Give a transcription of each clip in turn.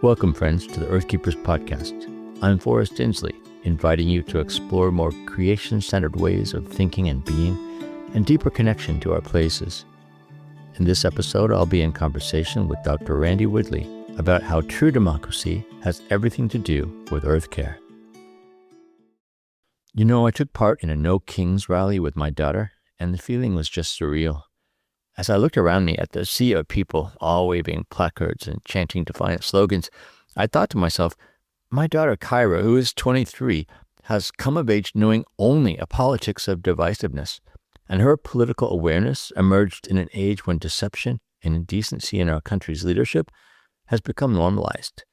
Welcome, friends, to the Earthkeepers podcast. I'm Forrest Inslee, inviting you to explore more creation-centered ways of thinking and being, and deeper connection to our places. In this episode, I'll be in conversation with Dr. Randy Woodley about how true democracy has everything to do with Earth care. You know, I took part in a No Kings rally with my daughter, and the feeling was just surreal. As I looked around me at the sea of people, all waving placards and chanting defiant slogans, I thought to myself, my daughter Kyra, who is 23, has come of age knowing only a politics of divisiveness, and her political awareness emerged in an age when deception and indecency in our country's leadership has become normalized.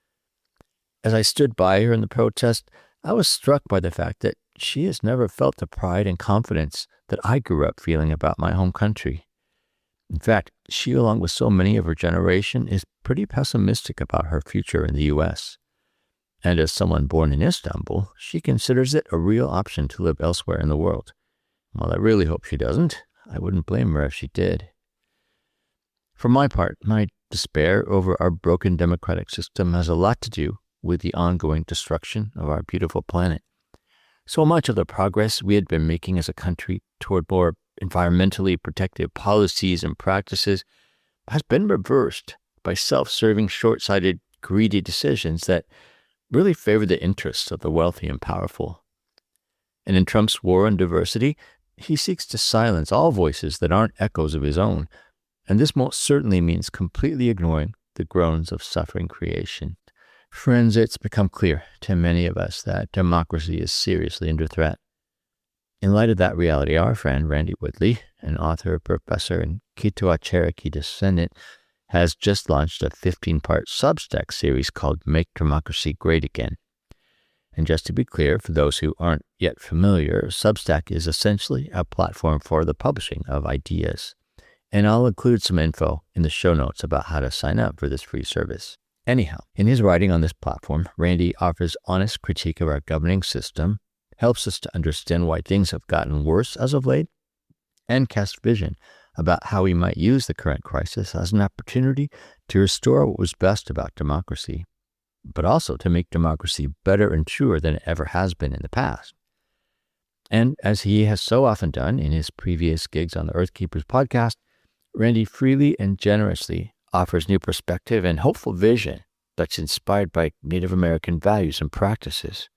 As I stood by her in the protest, I was struck by the fact that she has never felt the pride and confidence that I grew up feeling about my home country. In fact, she, along with so many of her generation, is pretty pessimistic about her future in the U.S. And as someone born in Istanbul, she considers it a real option to live elsewhere in the world. While I really hope she doesn't, I wouldn't blame her if she did. For my part, my despair over our broken democratic system has a lot to do with the ongoing destruction of our beautiful planet. So much of the progress we had been making as a country toward more environmentally protective policies and practices has been reversed by self-serving, short-sighted, greedy decisions that really favor the interests of the wealthy and powerful. And in Trump's war on diversity, he seeks to silence all voices that aren't echoes of his own, and this most certainly means completely ignoring the groans of suffering creation. Friends, it's become clear to many of us that democracy is seriously under threat. In light of that reality, our friend Randy Woodley, an author, professor, and Kituwa Cherokee descendant, has just launched a 15-part Substack series called Make Democracy Great Again. And just to be clear, for those who aren't yet familiar, Substack is essentially a platform for the publishing of ideas. And I'll include some info in the show notes about how to sign up for this free service. Anyhow, in his writing on this platform, Randy offers honest critique of our governing system, helps us to understand why things have gotten worse as of late, and casts vision about how we might use the current crisis as an opportunity to restore what was best about democracy, but also to make democracy better and truer than it ever has been in the past. And as he has so often done in his previous gigs on the Earthkeepers podcast, Randy freely and generously offers new perspective and hopeful vision that's inspired by Native American values and practices.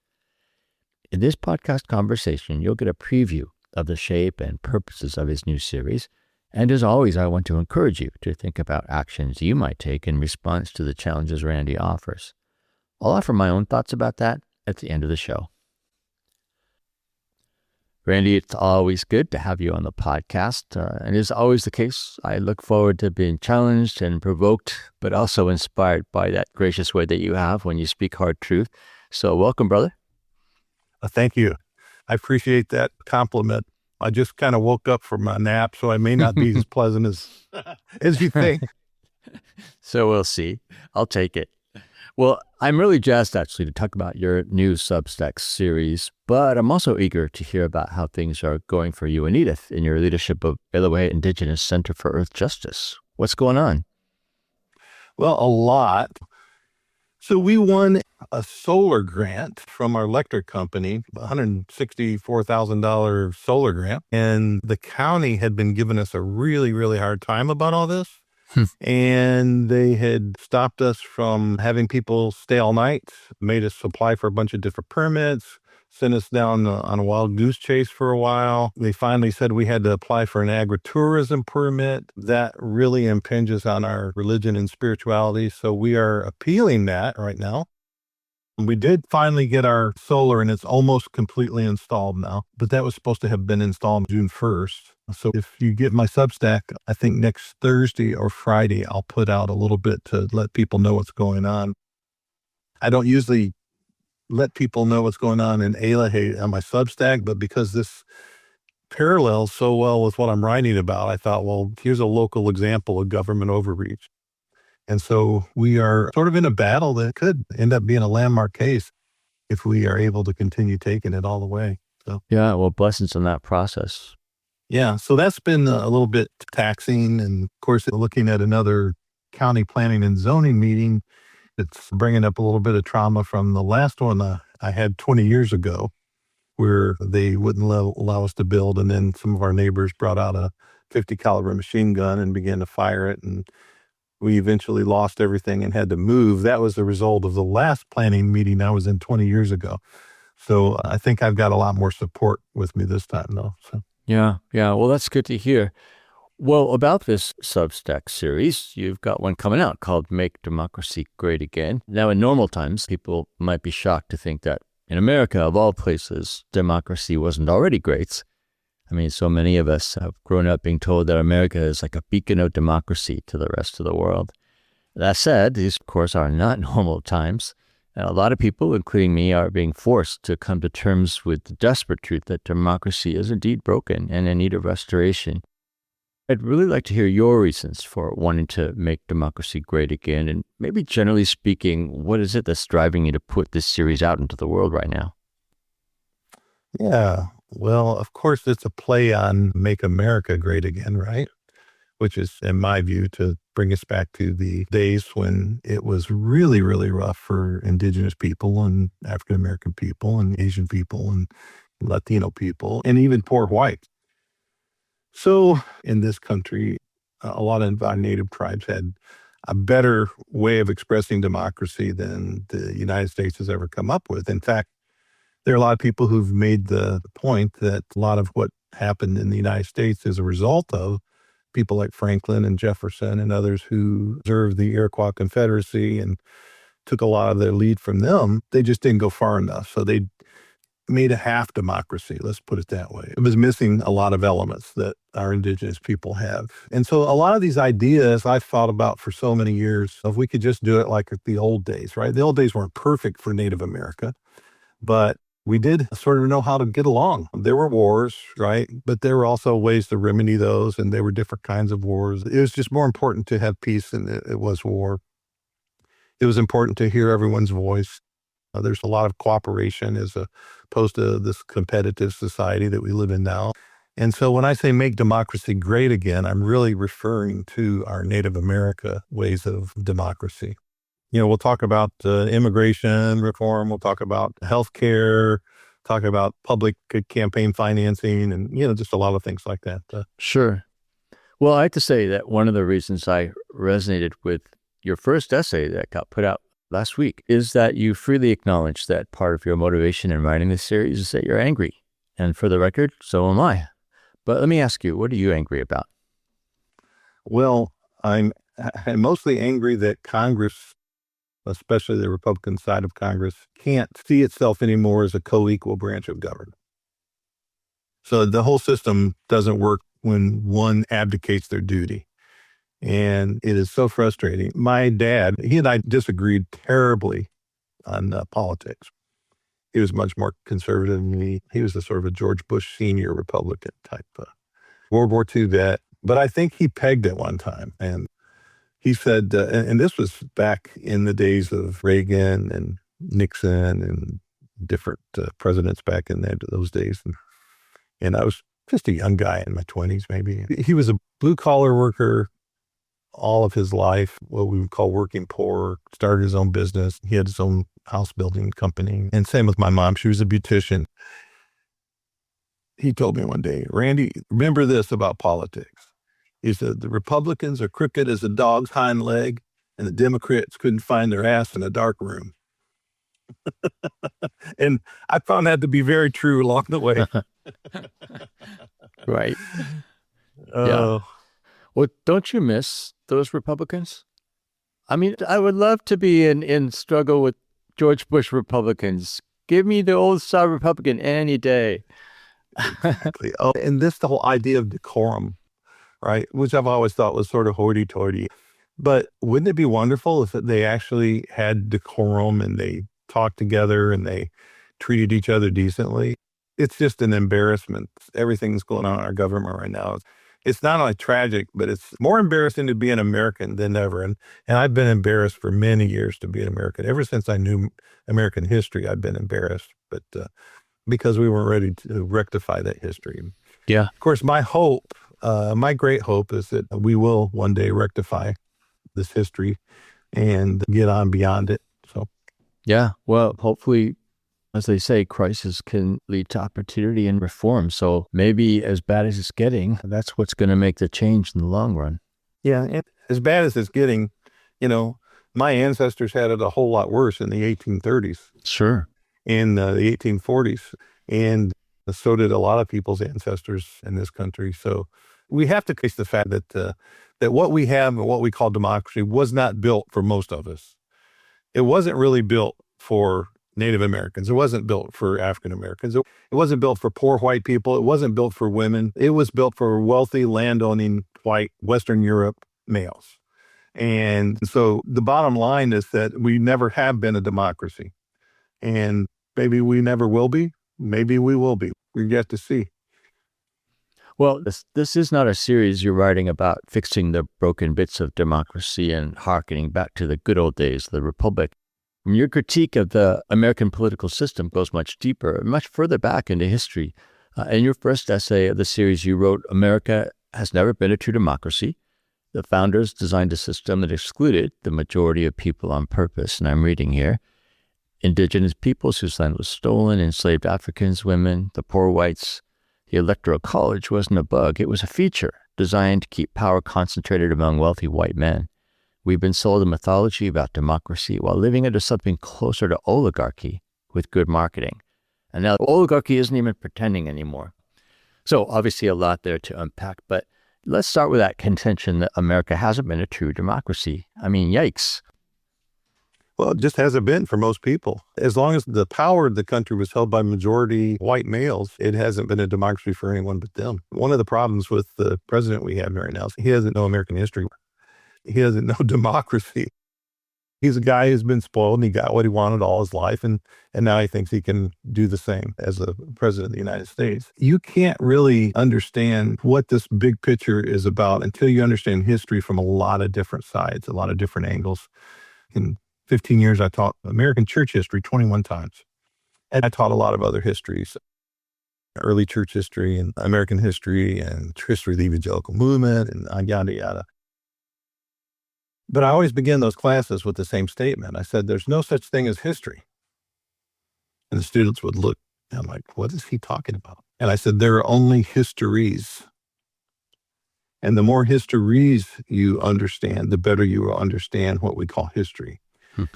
In this podcast conversation, you'll get a preview of the shape and purposes of his new series. And as always, I want to encourage you to think about actions you might take in response to the challenges Randy offers. I'll offer my own thoughts about that at the end of the show. Randy, it's always good to have you on the podcast. And as always the case, I look forward to being challenged and provoked, but also inspired by that gracious way that you have when you speak hard truth. So welcome, brother. Thank you. I appreciate that compliment. I just kind of woke up from a nap, so I may not be as pleasant as you think. So we'll see. I'll take it. Well, I'm really jazzed actually to talk about your new Substack series, but I'm also eager to hear about how things are going for you and Edith in your leadership of Illinois Indigenous Center for Earth Justice. What's going on? Well, a lot. So we won a solar grant from our electric company, $164,000 solar grant. And the county had been giving us a really, really hard time about all this. And they had stopped us from having people stay all night, made us apply for a bunch of different permits, sent us down on a wild goose chase for a while. They finally said we had to apply for an agritourism permit. That really impinges on our religion and spirituality. So we are appealing that right now. We did finally get our solar, and it's almost completely installed now, but that was supposed to have been installed June 1st. So if you get my Substack, I think next Thursday or Friday, I'll put out a little bit to let people know what's going on. I don't usually let people know what's going on in Elohim on my Substack, but because this parallels so well with what I'm writing about, I thought, well, here's a local example of government overreach. And so we are sort of in a battle that could end up being a landmark case if we are able to continue taking it all the way. So yeah, well, blessings on that process. Yeah, so that's been a little bit taxing. And of course, looking at another county planning and zoning meeting It's bringing up a little bit of trauma from the last one I had 20 years ago, where they wouldn't allow us to build. And then some of our neighbors brought out a 50 caliber machine gun and began to fire it. And we eventually lost everything and had to move. That was the result of the last planning meeting I was in 20 years ago. So I think I've got a lot more support with me this time, though. So. Yeah. Well, that's good to hear. Well, about this Substack series, you've got one coming out called Make Democracy Great Again. Now, in normal times, people might be shocked to think that in America, of all places, democracy wasn't already great. I mean, so many of us have grown up being told that America is like a beacon of democracy to the rest of the world. That said, these, of course, are not normal times. And a lot of people, including me, are being forced to come to terms with the desperate truth that democracy is indeed broken and in need of restoration. I'd really like to hear your reasons for wanting to make democracy great again, and maybe generally speaking, what is it that's driving you to put this series out into the world right now? Yeah, well, of course, it's a play on Make America Great Again, right? Which is, in my view, to bring us back to the days when it was really, really rough for Indigenous people and African American people and Asian people and Latino people and even poor whites. So in this country, a lot of our native tribes had a better way of expressing democracy than the United States has ever come up with. In fact, there are a lot of people who've made the point that a lot of what happened in the United States is a result of people like Franklin and Jefferson and others who observed the Iroquois Confederacy and took a lot of their lead from them. They just didn't go far enough. So they made a half democracy, let's put it that way. It was missing a lot of elements that our Indigenous people have. And so a lot of these ideas I've thought about for so many years, if we could just do it like the old days, right? The old days weren't perfect for Native America, but we did sort of know how to get along. There were wars, right? But there were also ways to remedy those, and there were different kinds of wars. It was just more important to have peace than it was war. It was important to hear everyone's voice. There's a lot of cooperation as opposed to this competitive society that we live in now. And so when I say make democracy great again, I'm really referring to our Native America ways of democracy. We'll talk about immigration reform. We'll talk about healthcare, talk about public campaign financing, and, just a lot of things like that. Sure. Well, I have to say that one of the reasons I resonated with your first essay that got put out last week is that you freely acknowledge that part of your motivation in writing this series is that you're angry. And for the record, so am I. But let me ask you, what are you angry about? Well, I'm mostly angry that Congress, especially the Republican side of Congress, can't see itself anymore as a co-equal branch of government. So the whole system doesn't work when one abdicates their duty. And it is so frustrating. My dad, he and I disagreed terribly on politics. He was much more conservative than me. He was a sort of a George Bush Senior Republican type World War II vet. But I think he pegged at one time. And he said, and this was back in the days of Reagan and Nixon and different presidents back in those days. And I was just a young guy in my 20s, maybe. He was a blue-collar worker all of his life, what we would call working poor, started his own business. He had his own house building company. And same with my mom. She was a beautician. He told me one day, Randy, remember this about politics. He said, the Republicans are crooked as a dog's hind leg, and the Democrats couldn't find their ass in a dark room. And I found that to be very true along the way. Right. Yeah. Well, don't you miss those Republicans? I mean, I would love to be in struggle with George Bush Republicans. Give me the old South Republican any day. Exactly. And the whole idea of decorum, right, which I've always thought was sort of hoity-toity. But wouldn't it be wonderful if they actually had decorum and they talked together and they treated each other decently? It's just an embarrassment. Everything's going on in our government right now. It's not only tragic, but it's more embarrassing to be an American than ever. And I've been embarrassed for many years to be an American. Ever since I knew American history, I've been embarrassed. But because we weren't ready to rectify that history. Yeah. Of course, my great hope is that we will one day rectify this history. and get on beyond it. So, Yeah, well, hopefully, as they say, crisis can lead to opportunity and reform. So maybe as bad as it's getting, that's what's going to make the change in the long run. yeah, and as bad as it's getting, my ancestors had it a whole lot worse in the 1830s, Sure. in the 1840s, and so did a lot of people's ancestors in this country. So we have to face the fact that what we have and what we call democracy was not built for most of us. It wasn't really built for Native Americans. It wasn't built for African Americans. It wasn't built for poor white people. It wasn't built for women. It was built for wealthy, landowning, white, Western Europe males. And so the bottom line is that we never have been a democracy. And maybe we never will be. Maybe we will be. We get to see. Well, this is not a series you're writing about fixing the broken bits of democracy and hearkening back to the good old days, the Republic. Your critique of the American political system goes much deeper, much further back into history. In your first essay of the series, you wrote, "America has never been a true democracy. The founders designed a system that excluded the majority of people on purpose." And I'm reading here. Indigenous peoples whose land was stolen, enslaved Africans, women, the poor whites. The Electoral College wasn't a bug. It was a feature designed to keep power concentrated among wealthy white men. We've been sold a mythology about democracy while living under something closer to oligarchy with good marketing. And now oligarchy isn't even pretending anymore. So obviously a lot there to unpack, but let's start with that contention that America hasn't been a true democracy. I mean, yikes. Well, it just hasn't been for most people. As long as the power of the country was held by majority white males, it hasn't been a democracy for anyone but them. One of the problems with the president we have right now is he doesn't know American history. He doesn't know democracy. He's a guy who's been spoiled and he got what he wanted all his life. And now he thinks he can do the same as the president of the United States. You can't really understand what this big picture is about until you understand history from a lot of different sides, a lot of different angles. In 15 years, I taught American church history 21 times. And I taught a lot of other histories, early church history and American history and history of the evangelical movement and yada, yada. But I always begin those classes with the same statement. I said, there's no such thing as history. And the students would look, and I'm like, what is he talking about? And I said, there are only histories. And the more histories you understand, the better you will understand what we call history.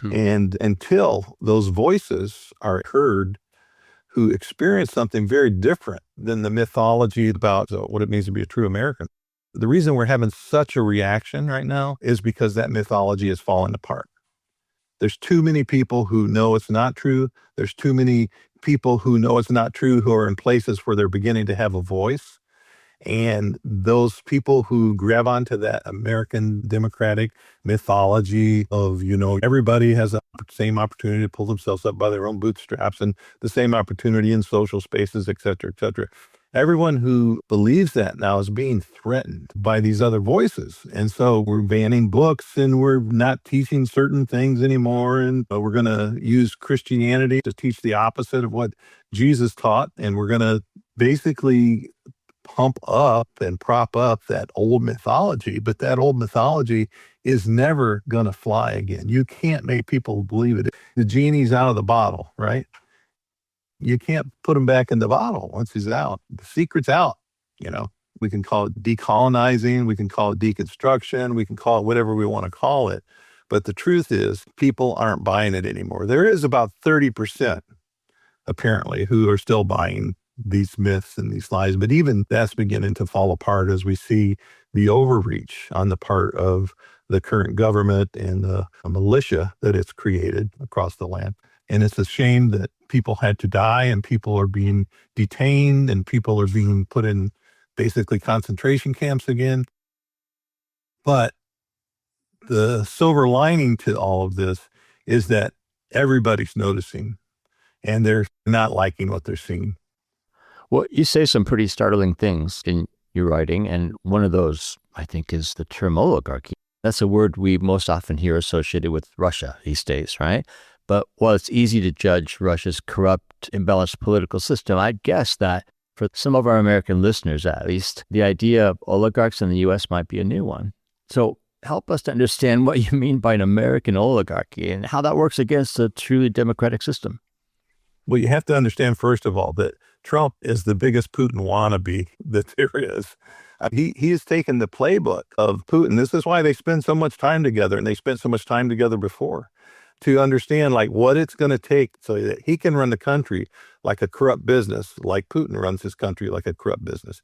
And until those voices are heard who experience something very different than the mythology about what it means to be a true American, the reason we're having such a reaction right now is because that mythology is falling apart. There's too many people who know it's not true. There's too many people who know it's not true who are in places where they're beginning to have a voice. And those people who grab onto that American democratic mythology of, everybody has the same opportunity to pull themselves up by their own bootstraps and the same opportunity in social spaces, et cetera, et cetera. Everyone who believes that now is being threatened by these other voices. And so we're banning books and we're not teaching certain things anymore. And we're going to use Christianity to teach the opposite of what Jesus taught. And we're going to basically pump up and prop up that old mythology, but that old mythology is never going to fly again. You can't make people believe it. The genie's out of the bottle, right? You can't put him back in the bottle once he's out. The secret's out, We can call it decolonizing, we can call it deconstruction, we can call it whatever we want to call it. But the truth is, people aren't buying it anymore. There is about 30%, apparently, who are still buying these myths and these lies, but even that's beginning to fall apart as we see the overreach on the part of the current government and the militia that it's created across the land. And it's a shame that people had to die and people are being detained and people are being put in basically concentration camps again. But the silver lining to all of this is that everybody's noticing and they're not liking what they're seeing. Well, you say some pretty startling things in your writing, and one of those, I think, is the term oligarchy. That's a word we most often hear associated with Russia these days, right? But while it's easy to judge Russia's corrupt, imbalanced political system, I'd guess that for some of our American listeners, at least, the idea of oligarchs in the U.S. might be a new one. So help us to understand what you mean by an American oligarchy and how that works against a truly democratic system. Well, you have to understand, first of all, that Trump is the biggest Putin wannabe that there is. He has taken the playbook of Putin. This is why they spend so much time together, and they spent so much time together before, to understand like what it's going to take so that he can run the country like a corrupt business, like Putin runs his country like a corrupt business.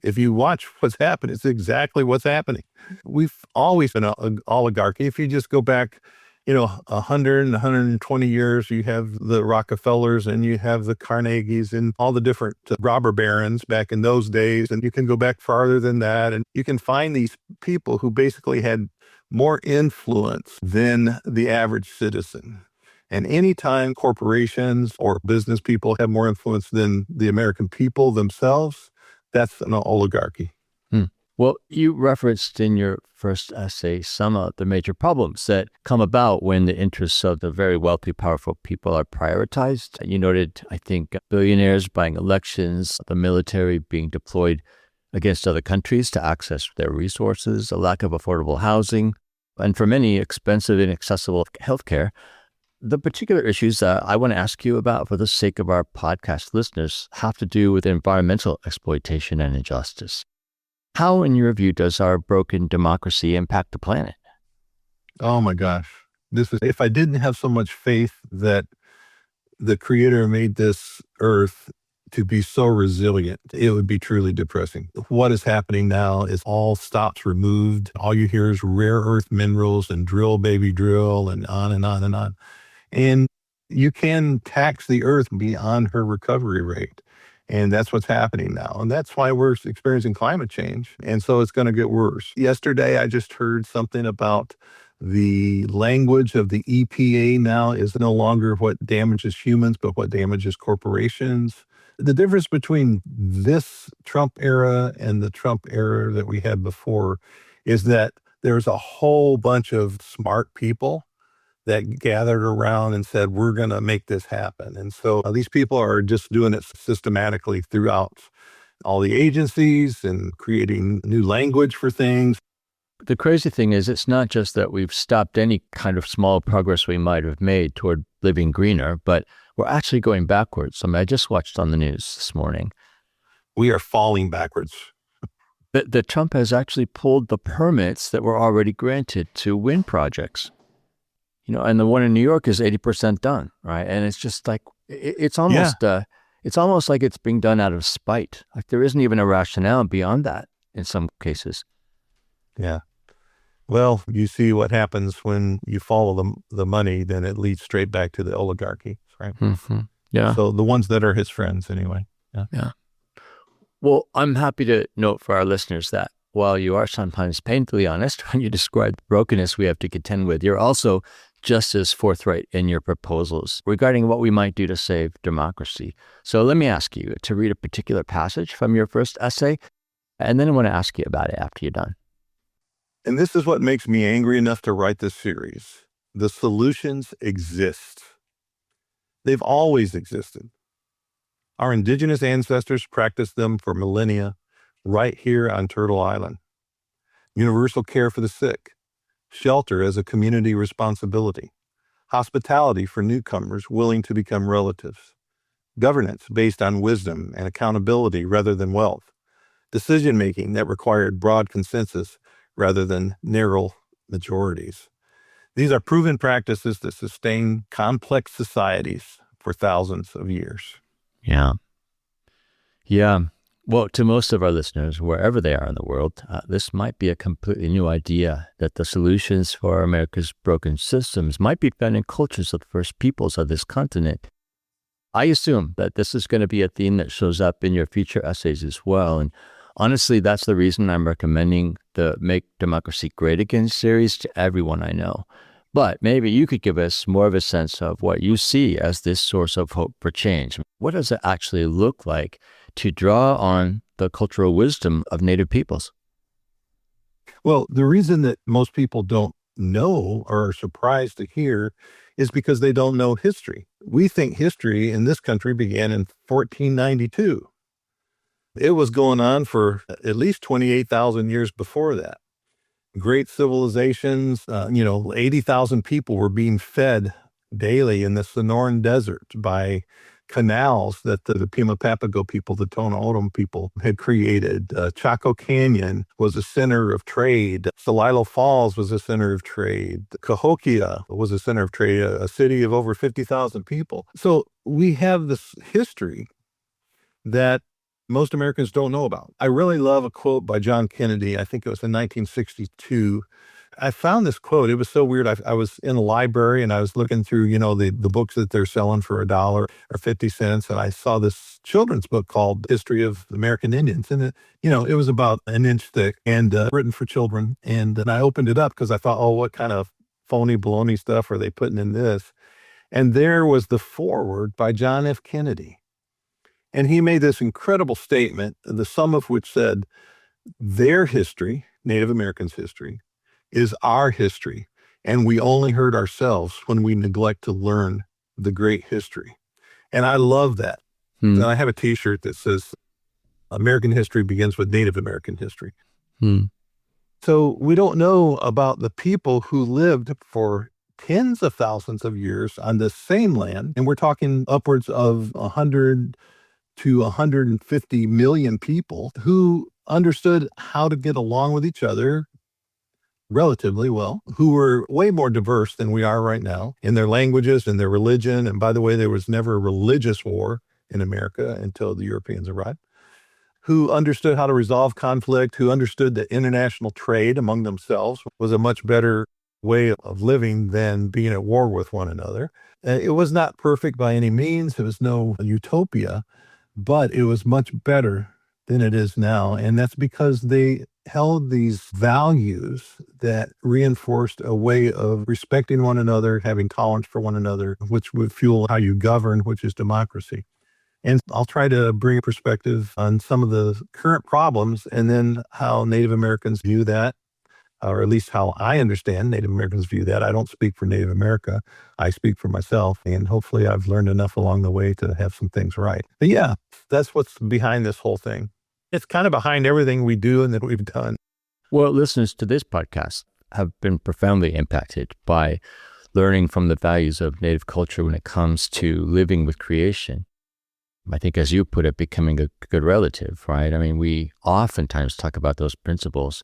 If you watch what's happening, it's exactly what's happening. We've always been an oligarchy. If you just go back, 100 120 years, you have the Rockefellers and you have the Carnegies and all the different robber barons back in those days. And you can go back farther than that. And you can find these people who basically had more influence than the average citizen. And anytime corporations or business people have more influence than the American people themselves, that's an oligarchy. Well, you referenced in your first essay some of the major problems that come about when the interests of the very wealthy, powerful people are prioritized. You noted, I think, billionaires buying elections, the military being deployed against other countries to access their resources, a lack of affordable housing, and for many, expensive, inaccessible healthcare. The particular issues that I want to ask you about for the sake of our podcast listeners have to do with environmental exploitation and injustice. How, in your view, does our broken democracy impact the planet? Oh my gosh. If I didn't have so much faith that the Creator made this earth to be so resilient, it would be truly depressing. What is happening now is all stops removed. All you hear is rare earth minerals and drill, baby, drill, and on and on and on. And you can tax the earth beyond her recovery rate. And that's what's happening now. And that's why we're experiencing climate change. And so it's going to get worse. Yesterday, I just heard something about the language of the EPA now is no longer what damages humans, but what damages corporations. The difference between this Trump era and the Trump era that we had before is that there's a whole bunch of smart people that gathered around and said, we're going to make this happen. And so these people are just doing it systematically throughout all the agencies and creating new language for things. The crazy thing is, it's not just that we've stopped any kind of small progress we might have made toward living greener, but we're actually going backwards. I mean, I just watched on the news this morning. We are falling backwards. The Trump has actually pulled the permits that were already granted to wind projects. And the one in New York is 80% done, right? And it's just like, it's almost like it's being done out of spite. Like there isn't even a rationale beyond that in some cases. Yeah. Well, you see what happens when you follow the money, then it leads straight back to the oligarchy, right? Mm-hmm. Yeah. So the ones that are his friends anyway. Yeah. Well, I'm happy to note for our listeners that while you are sometimes painfully honest when you describe the brokenness we have to contend with, you're also just as forthright in your proposals regarding what we might do to save democracy. So let me ask you to read a particular passage from your first essay, and then I want to ask you about it after you're done. And this is what makes me angry enough to write this series. The solutions exist. They've always existed. Our indigenous ancestors practiced them for millennia right here on Turtle Island. Universal care for the sick, shelter as a community responsibility, hospitality for newcomers willing to become relatives, governance based on wisdom and accountability rather than wealth, decision-making that required broad consensus rather than narrow majorities. These are proven practices that sustain complex societies for thousands of years. Yeah. Yeah. Well, to most of our listeners, wherever they are in the world, this might be a completely new idea that the solutions for America's broken systems might be found in cultures of the first peoples of this continent. I assume that this is going to be a theme that shows up in your future essays as well. And honestly, that's the reason I'm recommending the Make Democracy Great Again series to everyone I know. But maybe you could give us more of a sense of what you see as this source of hope for change. What does it actually look like to draw on the cultural wisdom of Native peoples? Well, the reason that most people don't know or are surprised to hear is because they don't know history. We think history in this country began in 1492. It was going on for at least 28,000 years before that. great civilizations. 80,000 people were being fed daily in the Sonoran Desert by canals that the Pima Papago people, the Tohono O'odham people, had created. Chaco Canyon was a center of trade. Celilo Falls was a center of trade. Cahokia was a center of trade, a city of over 50,000 people. So we have this history that most Americans don't know about. I really love a quote by John Kennedy. I think it was in 1962. I found this quote. It was so weird. I was in a library and I was looking through, the books that they're selling for $1 or 50 cents. And I saw this children's book called History of American Indians. And it was about an inch thick and written for children. And then I opened it up because I thought, oh, what kind of phony baloney stuff are they putting in this? And there was the foreword by John F. Kennedy. And he made this incredible statement, the sum of which said, their history, Native Americans' history, is our history, and we only hurt ourselves when we neglect to learn the great history. And I love that. And I have a T-shirt that says, American history begins with Native American history. So we don't know about the people who lived for tens of thousands of years on the same land, and we're talking upwards of 100 to 150 million people who understood how to get along with each other relatively well, who were way more diverse than we are right now in their languages and their religion. And by the way, there was never a religious war in America until the Europeans arrived, who understood how to resolve conflict, who understood that international trade among themselves was a much better way of living than being at war with one another. It was not perfect by any means. It was no utopia, but it was much better than it is now. And that's because they held these values that reinforced a way of respecting one another, having tolerance for one another, which would fuel how you govern, which is democracy. And I'll try to bring a perspective on some of the current problems and then how Native Americans view that, or at least how I understand Native Americans view that. I don't speak for Native America. I speak for myself, and hopefully I've learned enough along the way to have some things right. But yeah, that's what's behind this whole thing. It's kind of behind everything we do and that we've done. Well, listeners to this podcast have been profoundly impacted by learning from the values of Native culture when it comes to living with creation. I think, as you put it, becoming a good relative, right? I mean, we oftentimes talk about those principles.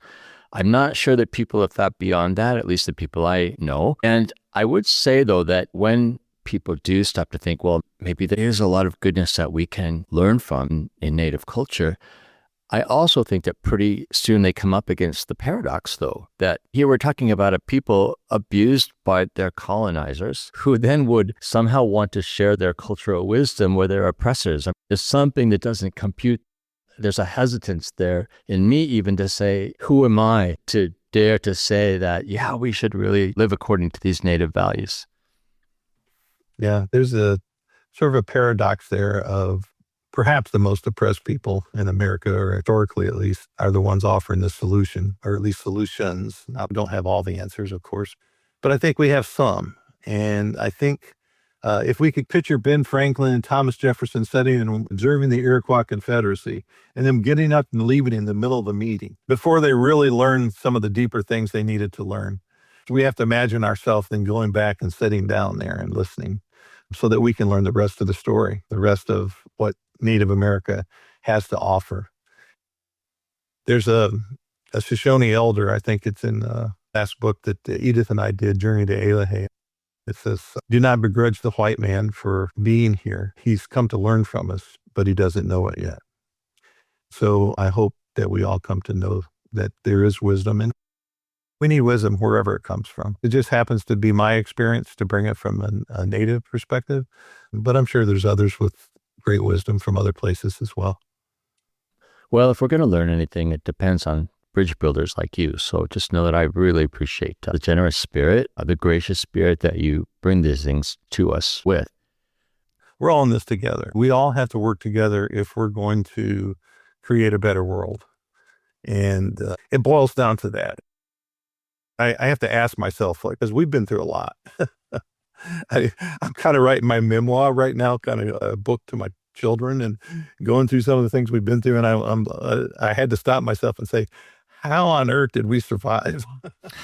I'm not sure that people have thought beyond that, at least the people I know. And I would say, though, that when people do stop to think, well, maybe there's a lot of goodness that we can learn from in Native culture, I also think that pretty soon they come up against the paradox, though, that here we're talking about a people abused by their colonizers who then would somehow want to share their cultural wisdom with their oppressors. There's something that doesn't compute. There's a hesitance there in me even to say, who am I to dare to say that, yeah, we should really live according to these Native values? Yeah, there's a sort of a paradox there of perhaps the most oppressed people in America, or historically at least, are the ones offering the solution, or at least solutions. Now, we don't have all the answers, of course, but I think we have some. And I think if we could picture Ben Franklin and Thomas Jefferson sitting and observing the Iroquois Confederacy and them getting up and leaving in the middle of a meeting before they really learned some of the deeper things they needed to learn, we have to imagine ourselves then going back and sitting down there and listening so that we can learn the rest of the story, the rest of what Native America has to offer. There's a Shoshone elder, I think it's in the last book that Edith and I did, Journey to Elahe. It says, do not begrudge the white man for being here. He's come to learn from us, but he doesn't know it yet. So I hope that we all come to know that there is wisdom, and we need wisdom wherever it comes from. It just happens to be my experience to bring it from a Native perspective, but I'm sure there's others with great wisdom from other places as well. Well, if we're going to learn anything, it depends on bridge builders like you. So just know that I really appreciate the generous spirit, the gracious spirit that you bring these things to us with. We're all in this together. We all have to work together if we're going to create a better world. And it boils down to that. I have to ask myself, because we've been through a lot. I'm kind of writing my memoir right now, kind of a book to my children, and going through some of the things we've been through. And I had to stop myself and say, how on earth did we survive?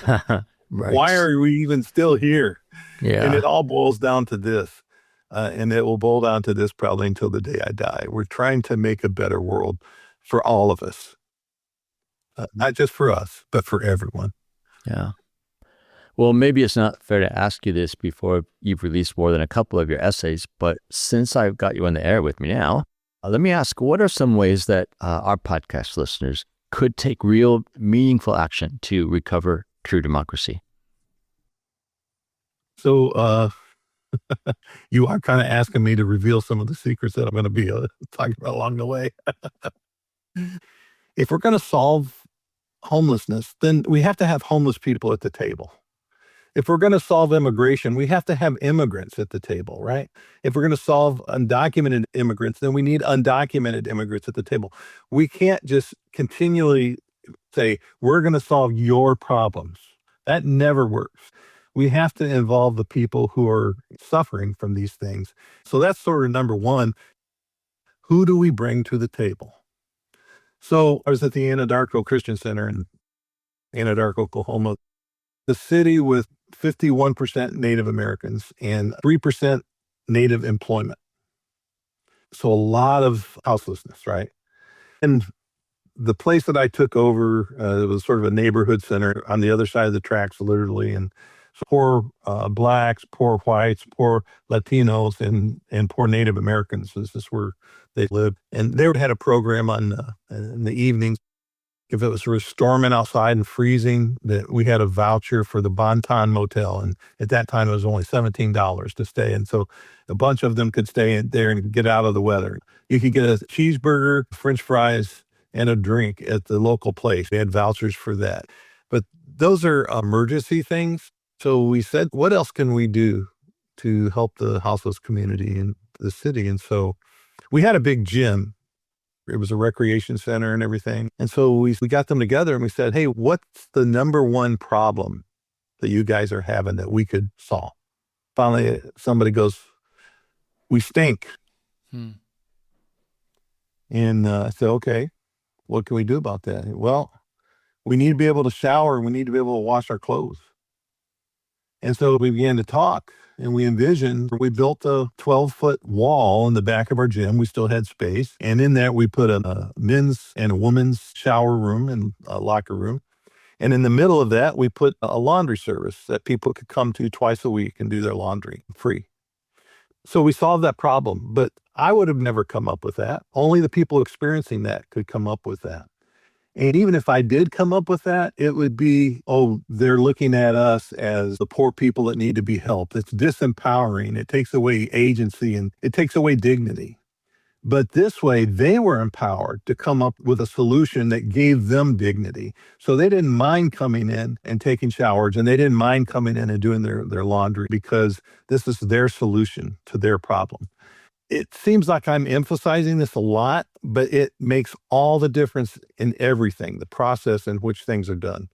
Right. Why are we even still here? And it Yeah. all boils down to this. And it will boil down to this probably until the day I die. We're trying to make a better world for all of us, not just for us, but for everyone. Yeah. Well, maybe it's not fair to ask you this before you've released more than a couple of your essays, but since I've got you on the air with me now, let me ask, what are some ways that our podcast listeners could take real, meaningful action to recover true democracy? So you are kind of asking me to reveal some of the secrets that I'm going to be talking about along the way. If we're going to solve homelessness, then we have to have homeless people at the table. If we're going to solve immigration, we have to have immigrants at the table, right? If we're going to solve undocumented immigrants, then we need undocumented immigrants at the table. We can't just continually say, we're going to solve your problems. That never works. We have to involve the people who are suffering from these things. So that's sort of number one. Who do we bring to the table? So I was at the Anadarko Christian Center in Anadarko, Oklahoma, the city with 51% Native Americans and 3% Native employment. So a lot of houselessness, right? And the place that I took over, it was sort of a neighborhood center on the other side of the tracks, literally. And so poor Blacks, poor whites, poor Latinos, and poor Native Americans. This is where they lived. And they had a program on in the evenings. If it was sort of storming outside and freezing, that we had a voucher for the Bonton Motel. And at that time, it was only $17 to stay. And so a bunch of them could stay in there and get out of the weather. You could get a cheeseburger, French fries, and a drink at the local place. They had vouchers for that. But those are emergency things. So we said, what else can we do to help the houseless community in the city? And so we had a big gym. It was a recreation center and everything. And so we got them together and we said, hey, what's the number one problem that you guys are having that we could solve? Finally, somebody goes, we stink. And I said, okay, what can we do about that? Well, we need to be able to shower. We need to be able to wash our clothes. And so we began to talk and we built a 12-foot wall in the back of our gym. We still had space. And in that, we put a men's and a woman's shower room and a locker room. And in the middle of that, we put a laundry service that people could come to twice a week and do their laundry free. So we solved that problem. But I would have never come up with that. Only the people experiencing that could come up with that. And even if I did come up with that, it would be, oh, they're looking at us as the poor people that need to be helped. It's disempowering. It takes away agency and it takes away dignity. But this way, they were empowered to come up with a solution that gave them dignity. So they didn't mind coming in and taking showers, and they didn't mind coming in and doing their laundry because this is their solution to their problem. It seems like I'm emphasizing this a lot, but it makes all the difference in everything, the process in which things are done.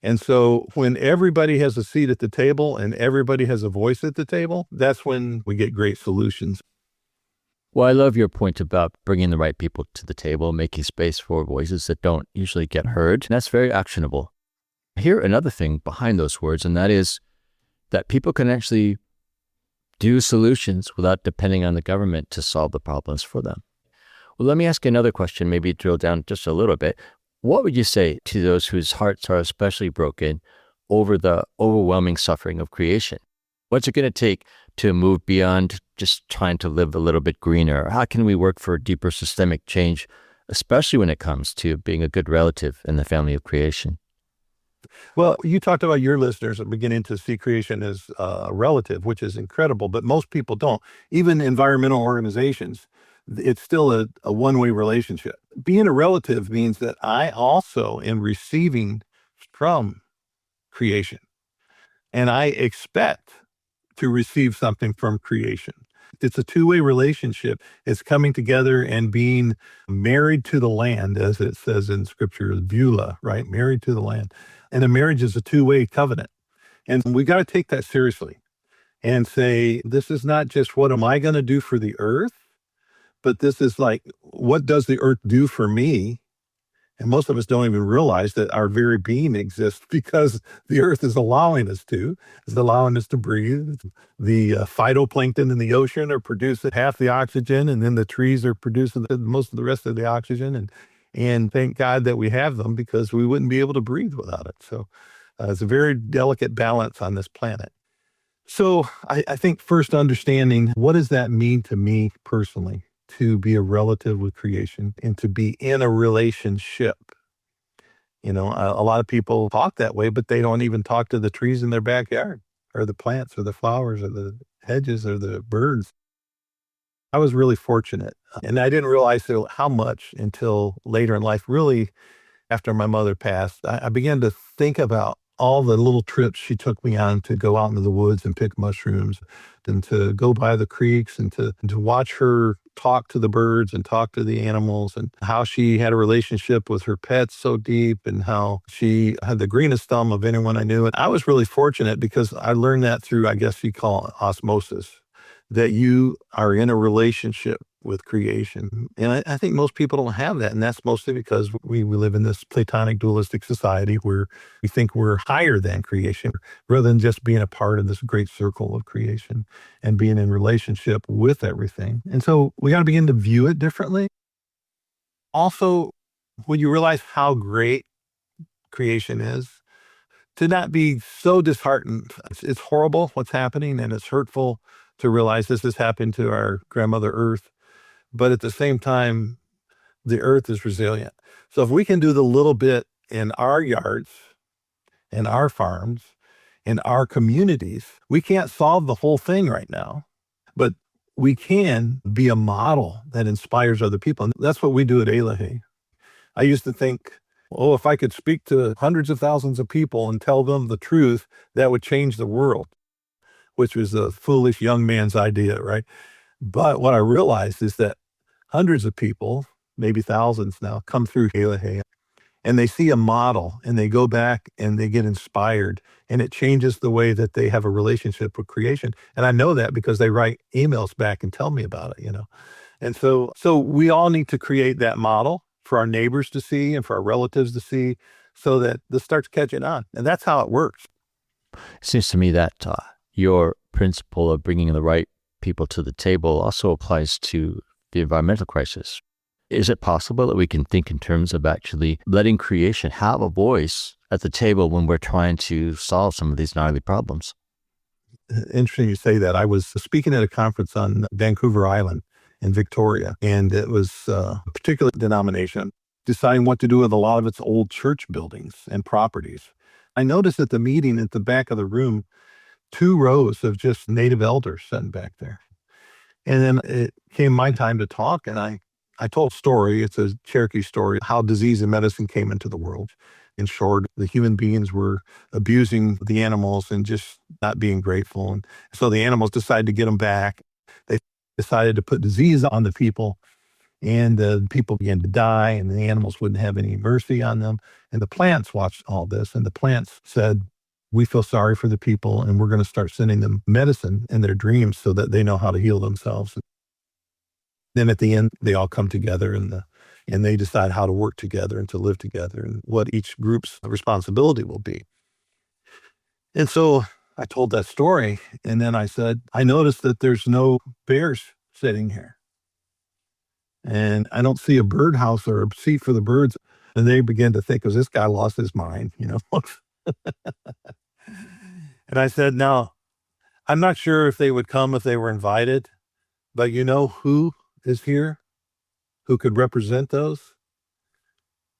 And so when everybody has a seat at the table and everybody has a voice at the table, that's when we get great solutions. Well, I love your point about bringing the right people to the table, making space for voices that don't usually get heard. That's very actionable. Here, another thing behind those words, and that is that people can actually do solutions without depending on the government to solve the problems for them. Well, let me ask you another question, maybe drill down just a little bit. What would you say to those whose hearts are especially broken over the overwhelming suffering of creation? What's it going to take to move beyond just trying to live a little bit greener? How can we work for deeper systemic change, especially when it comes to being a good relative in the family of creation? Well, you talked about your listeners beginning to see creation as a relative, which is incredible, but most people don't. Even environmental organizations, it's still a one-way relationship. Being a relative means that I also am receiving from creation, and I expect to receive something from creation. It's a two-way relationship. It's coming together and being married to the land, as it says in scripture, Beulah, right? Married to the land. And a marriage is a two-way covenant. And we got to take that seriously and say, this is not just what am I going to do for the earth, but this is like, what does the earth do for me? And most of us don't even realize that our very being exists because the earth is allowing us to. It's allowing us to breathe. The phytoplankton in the ocean are producing half the oxygen, and then the trees are producing most of the rest of the oxygen. And thank God that we have them, because we wouldn't be able to breathe without it. So it's a very delicate balance on this planet. So I think first understanding, what does that mean to me personally, to be a relative with creation and to be in a relationship? A lot of people talk that way, but they don't even talk to the trees in their backyard, or the plants or the flowers or the hedges or the birds. I was really fortunate, and I didn't realize how much until later in life. Really, after my mother passed, I began to think about all the little trips she took me on to go out into the woods and pick mushrooms, and to go by the creeks, and to watch her talk to the birds and talk to the animals, and how she had a relationship with her pets so deep, and how she had the greenest thumb of anyone I knew. And I was really fortunate because I learned that through, I guess you call it osmosis, that you are in a relationship with creation. And I think most people don't have that. And that's mostly because we live in this Platonic dualistic society where we think we're higher than creation, rather than just being a part of this great circle of creation and being in relationship with everything. And so we got to begin to view it differently. Also, when you realize how great creation is, to not be so disheartened. It's horrible what's happening, and it's hurtful to realize this has happened to our grandmother Earth. But at the same time, the earth is resilient. So if we can do the little bit in our yards, in our farms, in our communities, we can't solve the whole thing right now, but we can be a model that inspires other people. And that's what we do at Elahe. I used to think, oh, if I could speak to hundreds of thousands of people and tell them the truth, that would change the world, which was a foolish young man's idea, right? But what I realized is that hundreds of people, maybe thousands now, come through Elahe, and they see a model, and they go back and they get inspired, and it changes the way that they have a relationship with creation. And I know that because they write emails back and tell me about it, And so we all need to create that model for our neighbors to see and for our relatives to see, so that this starts catching on. And that's how it works. It seems to me that your principle of bringing the right people to the table also applies to the environmental crisis. Is it possible that we can think in terms of actually letting creation have a voice at the table when we're trying to solve some of these gnarly problems? Interesting you say that. I was speaking at a conference on Vancouver Island in Victoria, and it was a particular denomination deciding what to do with a lot of its old church buildings and properties. I noticed at the meeting, at the back of the room, 2 rows of just native elders sitting back there. And then it came my time to talk, and I told a story. It's a Cherokee story, how disease and medicine came into the world. In short, the human beings were abusing the animals and just not being grateful. And so the animals decided to get them back. They decided to put disease on the people, and the people began to die, and the animals wouldn't have any mercy on them. And the plants watched all this, and the plants said, we feel sorry for the people, and we're going to start sending them medicine in their dreams so that they know how to heal themselves. Then at the end, they all come together, and they decide how to work together and to live together, and what each group's responsibility will be. And so I told that story, and then I said, I noticed that there's no bears sitting here. And I don't see a birdhouse or a seat for the birds. And they began to think, this guy lost his mind, And I said, now, I'm not sure if they would come if they were invited, but you know who is here who could represent those?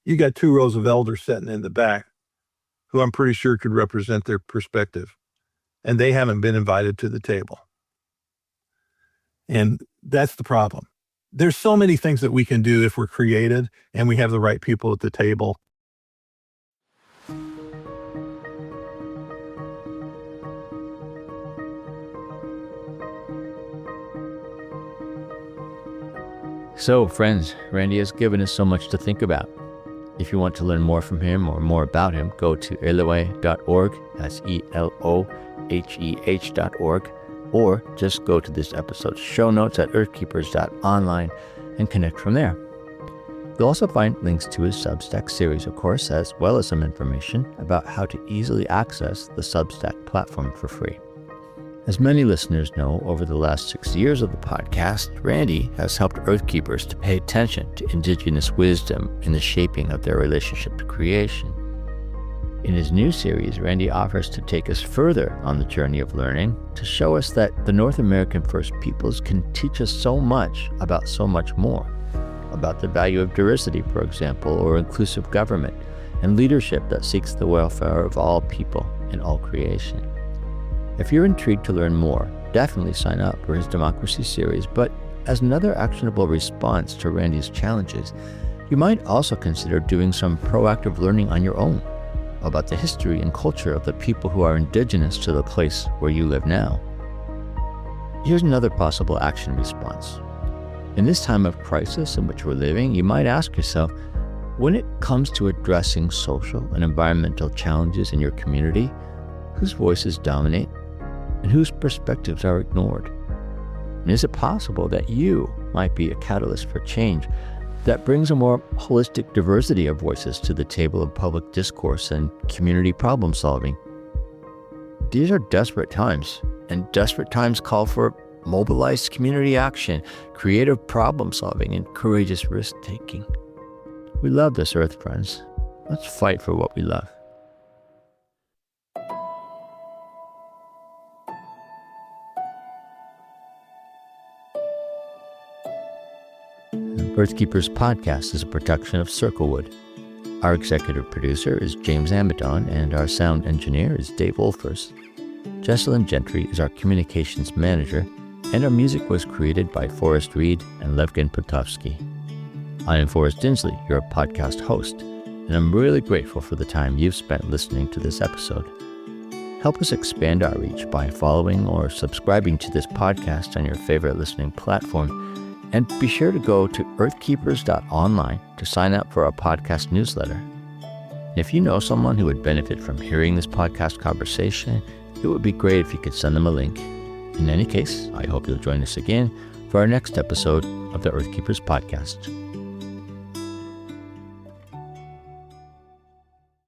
You got 2 rows of elders sitting in the back who I'm pretty sure could represent their perspective, and they haven't been invited to the table. And that's the problem. There's so many things that we can do if we're created and we have the right people at the table. So, friends, Randy has given us so much to think about. If you want to learn more from him or more about him, go to eloheh.org, that's eloheh.org, or just go to this episode's show notes at earthkeepers.online and connect from there. You'll also find links to his Substack series, of course, as well as some information about how to easily access the Substack platform for free. As many listeners know, over the last 6 years of the podcast, Randy has helped Earthkeepers to pay attention to Indigenous wisdom in the shaping of their relationship to creation. In his new series, Randy offers to take us further on the journey of learning to show us that the North American First Peoples can teach us so much about so much more, about the value of diversity, for example, or inclusive government, and leadership that seeks the welfare of all people and all creation. If you're intrigued to learn more, definitely sign up for his Democracy series, but as another actionable response to Randy's challenges, you might also consider doing some proactive learning on your own about the history and culture of the people who are indigenous to the place where you live now. Here's another possible action response. In this time of crisis in which we're living, you might ask yourself, when it comes to addressing social and environmental challenges in your community, whose voices dominate and whose perspectives are ignored? And is it possible that you might be a catalyst for change that brings a more holistic diversity of voices to the table of public discourse and community problem solving? These are desperate times, and desperate times call for mobilized community action, creative problem solving, and courageous risk taking. We love this earth, friends. Let's fight for what we love. Earthkeepers podcast is a production of Circlewood. Our executive producer is James Amidon, and our sound engineer is Dave Wolfers. Jesselyn Gentry is our communications manager, and our music was created by Forrest Reed and Levgen Potovsky. I am Forrest Inslee, your podcast host, and I'm really grateful for the time you've spent listening to this episode. Help us expand our reach by following or subscribing to this podcast on your favorite listening platform. And be sure to go to earthkeepers.online to sign up for our podcast newsletter. If you know someone who would benefit from hearing this podcast conversation, it would be great if you could send them a link. In any case, I hope you'll join us again for our next episode of the Earthkeepers podcast.